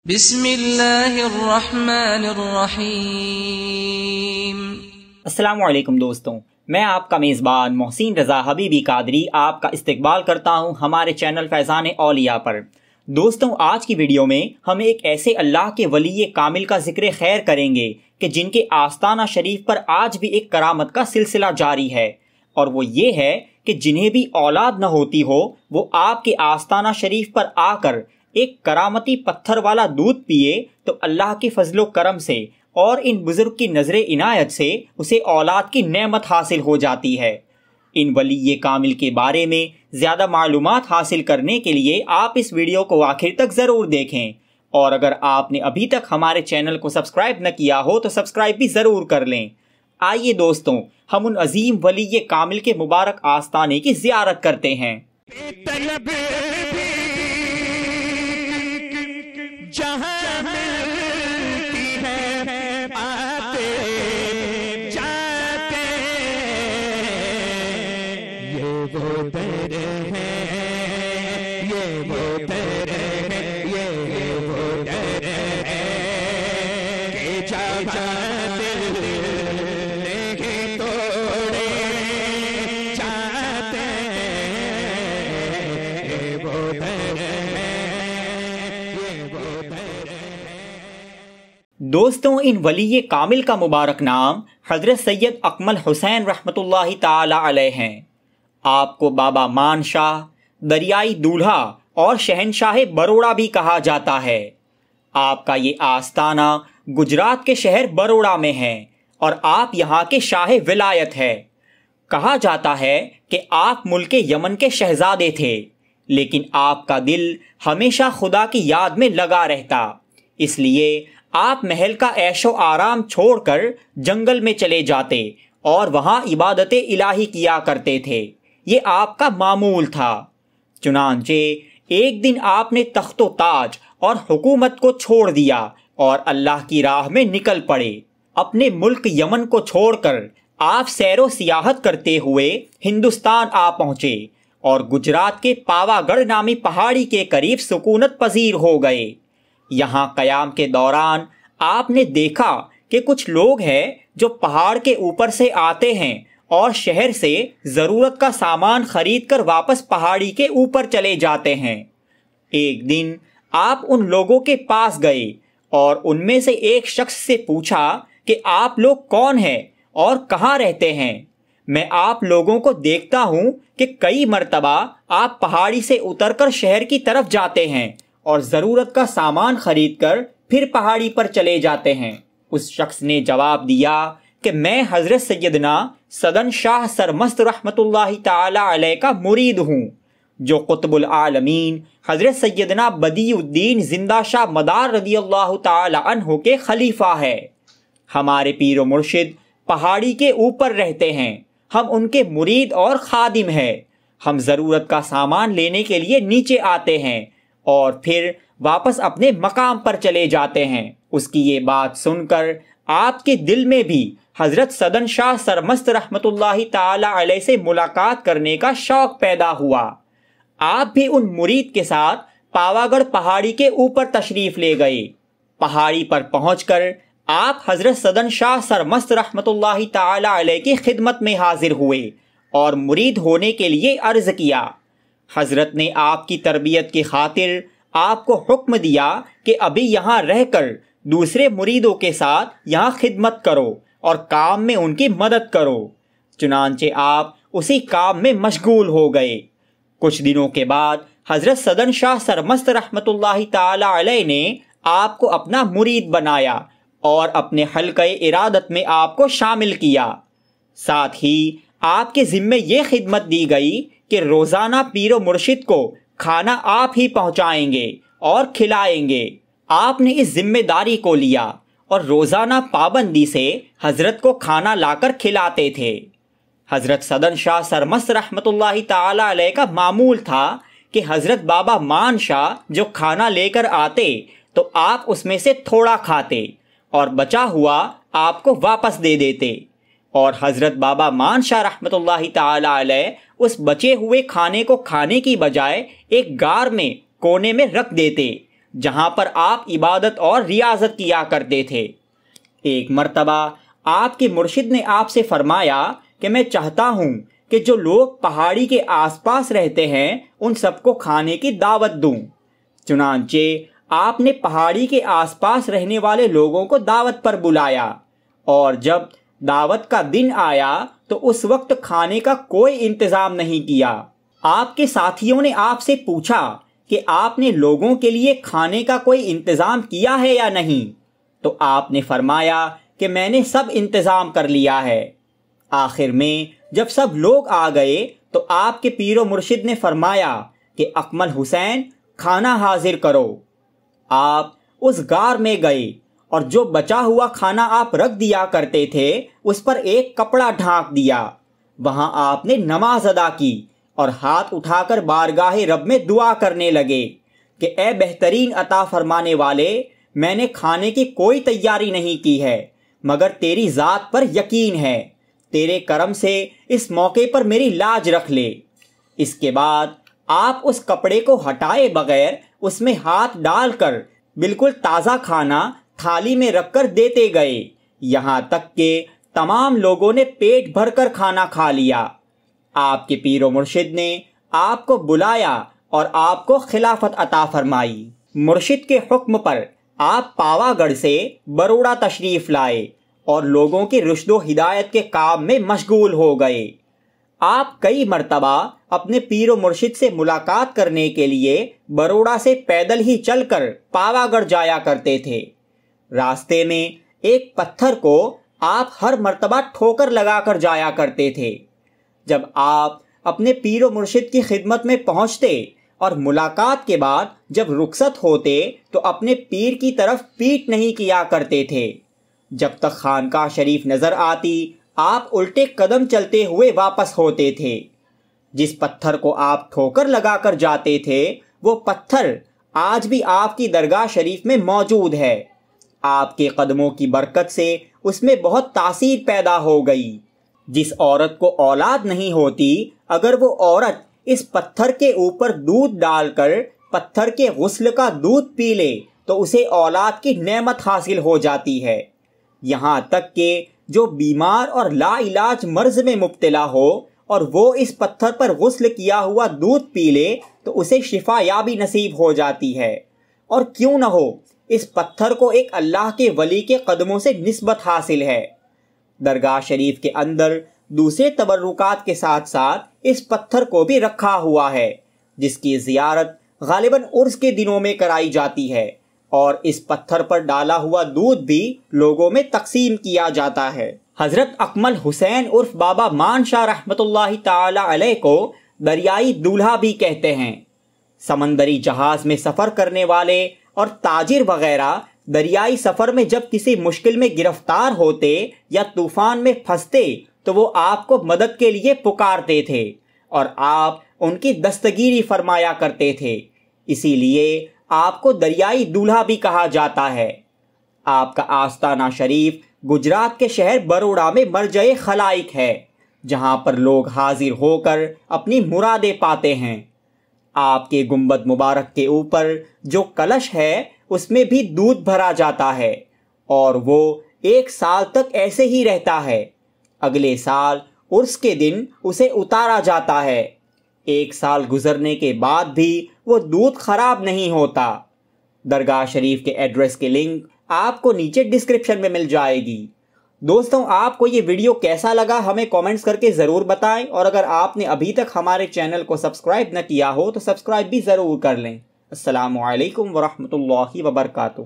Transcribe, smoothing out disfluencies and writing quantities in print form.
بسم اللہ الرحمن الرحیم۔ السلام علیکم دوستوں، میں آپ کا میزبان محسن رضا حبیبی قادری آپ کا استقبال کرتا ہوں ہمارے چینل فیضان اولیاء پر۔ دوستوں، آج کی ویڈیو میں ہم ایک ایسے اللہ کے ولی کامل کا ذکر خیر کریں گے کہ جن کے آستانہ شریف پر آج بھی ایک کرامت کا سلسلہ جاری ہے، اور وہ یہ ہے کہ جنہیں بھی اولاد نہ ہوتی ہو وہ آپ کے آستانہ شریف پر آ کر ایک کرامتی پتھر والا دودھ پیے تو اللہ کے فضل و کرم سے اور ان بزرگ کی نظر عنایت سے اسے اولاد کی نعمت حاصل ہو جاتی ہے۔ ان ولی کامل کے بارے میں زیادہ معلومات حاصل کرنے کے لیے آپ اس ویڈیو کو آخر تک ضرور دیکھیں، اور اگر آپ نے ابھی تک ہمارے چینل کو سبسکرائب نہ کیا ہو تو سبسکرائب بھی ضرور کر لیں۔ آئیے دوستوں، ہم ان عظیم ولی کامل کے مبارک آستانے کی زیارت کرتے ہیں۔ جہاں ملتی ہے آتے جاتے، یہ وہ در ہے، یہ وہ در ہے، یہ وہ در ہے کہ جہاں دل نہیں توڑے جاتے، یہ وہ در ہے۔ دوستوں، ان ولی کامل کا مبارک نام حضرت سید اکمل حسین رحمۃ اللہ تعالی علیہ ہیں۔ آپ کو بابا مان شاہ، دریائی دولہا اور شہنشاہ بروڑا بھی کہا جاتا ہے۔ آپ کا یہ آستانہ گجرات کے شہر بروڑا میں ہے اور آپ یہاں کے شاہ ولایت ہے۔ کہا جاتا ہے کہ آپ ملک یمن کے شہزادے تھے، لیکن آپ کا دل ہمیشہ خدا کی یاد میں لگا رہتا، اس لیے آپ محل کا عیش و آرام چھوڑ کر جنگل میں چلے جاتے اور وہاں عبادت الہی کیا کرتے تھے۔ یہ آپ کا معمول تھا۔ چنانچہ ایک دن آپ نے تخت و تاج اور حکومت کو چھوڑ دیا اور اللہ کی راہ میں نکل پڑے۔ اپنے ملک یمن کو چھوڑ کر آپ سیر و سیاحت کرتے ہوئے ہندوستان آ پہنچے اور گجرات کے پاوا گڑھ نامی پہاڑی کے قریب سکونت پذیر ہو گئے۔ یہاں قیام کے دوران آپ نے دیکھا کہ کچھ لوگ ہیں جو پہاڑ کے اوپر سے آتے ہیں اور شہر سے ضرورت کا سامان خرید کر واپس پہاڑی کے اوپر چلے جاتے ہیں۔ ایک دن آپ ان لوگوں کے پاس گئے اور ان میں سے ایک شخص سے پوچھا کہ آپ لوگ کون ہیں اور کہاں رہتے ہیں؟ میں آپ لوگوں کو دیکھتا ہوں کہ کئی مرتبہ آپ پہاڑی سے اتر کر شہر کی طرف جاتے ہیں اور ضرورت کا سامان خرید کر پھر پہاڑی پر چلے جاتے ہیں۔ اس شخص نے جواب دیا کہ میں حضرت سیدنا سدن شاہ سرمست رحمۃ اللہ تعالی علیہ کا مرید ہوں، جو قطب العالمین حضرت سیدنا بدیع الدین زندہ شاہ مدار رضی اللہ تعالی عنہ کے خلیفہ ہے۔ ہمارے پیر و مرشد پہاڑی کے اوپر رہتے ہیں، ہم ان کے مرید اور خادم ہیں۔ ہم ضرورت کا سامان لینے کے لیے نیچے آتے ہیں اور پھر واپس اپنے مقام پر چلے جاتے ہیں۔ اس کی یہ بات سن کر آپ کے دل میں بھی حضرت سدن شاہ سرمست رحمۃ اللہ تعالی علیہ سے ملاقات کرنے کا شوق پیدا ہوا۔ آپ بھی ان مرید کے ساتھ پاوا گڑھ پہاڑی کے اوپر تشریف لے گئے۔ پہاڑی پر پہنچ کر آپ حضرت سدن شاہ سرمست رحمۃ اللہ تعالی علیہ کی خدمت میں حاضر ہوئے اور مرید ہونے کے لیے عرض کیا۔ حضرت نے آپ کی تربیت کی خاطر آپ کو حکم دیا کہ ابھی یہاں رہ کر دوسرے مریدوں کے ساتھ یہاں خدمت کرو اور کام میں ان کی مدد کرو۔ چنانچہ آپ اسی کام میں مشغول ہو گئے۔ کچھ دنوں کے بعد حضرت سدن شاہ سرمست رحمۃ اللہ تعالی علیہ نے آپ کو اپنا مرید بنایا اور اپنے حلقہ ارادت میں آپ کو شامل کیا۔ ساتھ ہی آپ کے ذمے یہ خدمت دی گئی کہ روزانہ پیر و مرشد کو کھانا آپ ہی پہنچائیں گے اور کھلائیں گے۔ آپ نے اس ذمہ داری کو لیا اور روزانہ پابندی سے حضرت کو کھانا لا کر کھلاتے تھے۔ حضرت سدن شاہ سرمست رحمۃ اللہ تعالی علیہ کا معمول تھا کہ حضرت بابا مان شاہ جو کھانا لے کر آتے تو آپ اس میں سے تھوڑا کھاتے اور بچا ہوا آپ کو واپس دے دیتے، اور حضرت بابا مان شاہ رحمۃ اللہ تعالی علیہ اس بچے ہوئے کھانے کو کھانے کی بجائے ایک غار میں کونے میں رکھ دیتے، جہاں پر آپ عبادت اور ریاضت کیا کرتے تھے۔ ایک مرتبہ آپ کے مرشد نے آپ سے فرمایا کہ میں چاہتا ہوں کہ جو لوگ پہاڑی کے آس پاس رہتے ہیں ان سب کو کھانے کی دعوت دوں۔ چنانچہ آپ نے پہاڑی کے آس پاس رہنے والے لوگوں کو دعوت پر بلایا، اور جب دعوت کا دن آیا تو اس وقت کھانے کا کوئی انتظام نہیں کیا۔ آپ کے ساتھیوں نے آپ سے پوچھا کہ آپ نے لوگوں کے لیے کھانے کا کوئی انتظام کیا ہے یا نہیں، تو آپ نے فرمایا کہ میں نے سب انتظام کر لیا ہے۔ آخر میں جب سب لوگ آ گئے تو آپ کے پیر و مرشد نے فرمایا کہ اکمل حسین کھانا حاضر کرو۔ آپ اس غار میں گئے اور جو بچا ہوا کھانا آپ رکھ دیا کرتے تھے اس پر ایک کپڑا ڈھانک دیا۔ وہاں آپ نے نماز ادا کی اور ہاتھ اٹھا کر بارگاہ رب میں دعا کرنے لگے کہ اے بہترین عطا فرمانے والے، میں نے کھانے کی کوئی تیاری نہیں کی ہے مگر تیری ذات پر یقین ہے، تیرے کرم سے اس موقع پر میری لاج رکھ لے۔ اس کے بعد آپ اس کپڑے کو ہٹائے بغیر اس میں ہاتھ ڈال کر بالکل تازہ کھانا تھالی میں رکھ کر دیتے گئے، یہاں تک کہ تمام لوگوں نے پیٹ بھر کر کھانا کھا لیا۔ آپ کے پیر و مرشد نے آپ کو بلایا اور آپ کو خلافت عطا فرمائی۔ مرشد کے حکم پر آپ پاوا گڑھ سے بروڑا تشریف لائے اور لوگوں کی رشد و ہدایت کے کام میں مشغول ہو گئے۔ آپ کئی مرتبہ اپنے پیر و مرشد سے ملاقات کرنے کے لیے بروڑا سے پیدل ہی چل کر پاوا گڑھ جایا کرتے تھے۔ راستے میں ایک پتھر کو آپ ہر مرتبہ ٹھوکر لگا کر جایا کرتے تھے۔ جب آپ اپنے پیر و مرشد کی خدمت میں پہنچتے اور ملاقات کے بعد جب رخصت ہوتے تو اپنے پیر کی طرف پیٹ نہیں کیا کرتے تھے۔ جب تک خانقاہ شریف نظر آتی آپ الٹے قدم چلتے ہوئے واپس ہوتے تھے۔ جس پتھر کو آپ ٹھوکر لگا کر جاتے تھے وہ پتھر آج بھی آپ کی درگاہ شریف میں موجود ہے۔ آپ کے قدموں کی برکت سے اس میں بہت تاثیر پیدا ہو گئی۔ جس عورت کو اولاد نہیں ہوتی اگر وہ عورت اس پتھر کے اوپر دودھ ڈال کر پتھر کے غسل کا دودھ پی لے تو اسے اولاد کی نعمت حاصل ہو جاتی ہے۔ یہاں تک کہ جو بیمار اور لا علاج مرض میں مبتلا ہو اور وہ اس پتھر پر غسل کیا ہوا دودھ پی لے تو اسے شفا یابی نصیب ہو جاتی ہے۔ اور کیوں نہ ہو، اس پتھر کو ایک اللہ کے ولی کے قدموں سے نسبت حاصل ہے۔ درگاہ شریف کے اندر دوسرے تبرکات کے ساتھ ساتھ اس پتھر کو بھی رکھا ہوا ہے، جس کی زیارت غالباً عرس کے دنوں میں کرائی جاتی ہے، اور اس پتھر پر ڈالا ہوا دودھ بھی لوگوں میں تقسیم کیا جاتا ہے۔ حضرت اکمل حسین عرف بابا مان شاہ رحمۃ اللہ تعالی علیہ کو دریائی دولہا بھی کہتے ہیں۔ سمندری جہاز میں سفر کرنے والے اور تاجر وغیرہ دریائی سفر میں جب کسی مشکل میں گرفتار ہوتے یا طوفان میں پھنستے تو وہ آپ کو مدد کے لیے پکارتے تھے اور آپ ان کی دستگیری فرمایا کرتے تھے، اسی لیے آپ کو دریائی دولہا بھی کہا جاتا ہے۔ آپ کا آستانہ شریف گجرات کے شہر بروڑا میں مرجع خلائق ہے، جہاں پر لوگ حاضر ہو کر اپنی مرادیں پاتے ہیں۔ آپ کے گنبد مبارک کے اوپر جو کلش ہے اس میں بھی دودھ بھرا جاتا ہے اور وہ 1 سال تک ایسے ہی رہتا ہے۔ اگلے سال عرس کے دن اسے اتارا جاتا ہے۔ 1 سال گزرنے کے بعد بھی وہ دودھ خراب نہیں ہوتا۔ درگاہ شریف کے ایڈریس کے لنک آپ کو نیچے ڈسکرپشن میں مل جائے گی۔ دوستوں، آپ کو یہ ویڈیو کیسا لگا ہمیں کامنٹس کر کے ضرور بتائیں، اور اگر آپ نے ابھی تک ہمارے چینل کو سبسکرائب نہ کیا ہو تو سبسکرائب بھی ضرور کر لیں۔ السلام علیکم ورحمۃ اللہ وبرکاتہ۔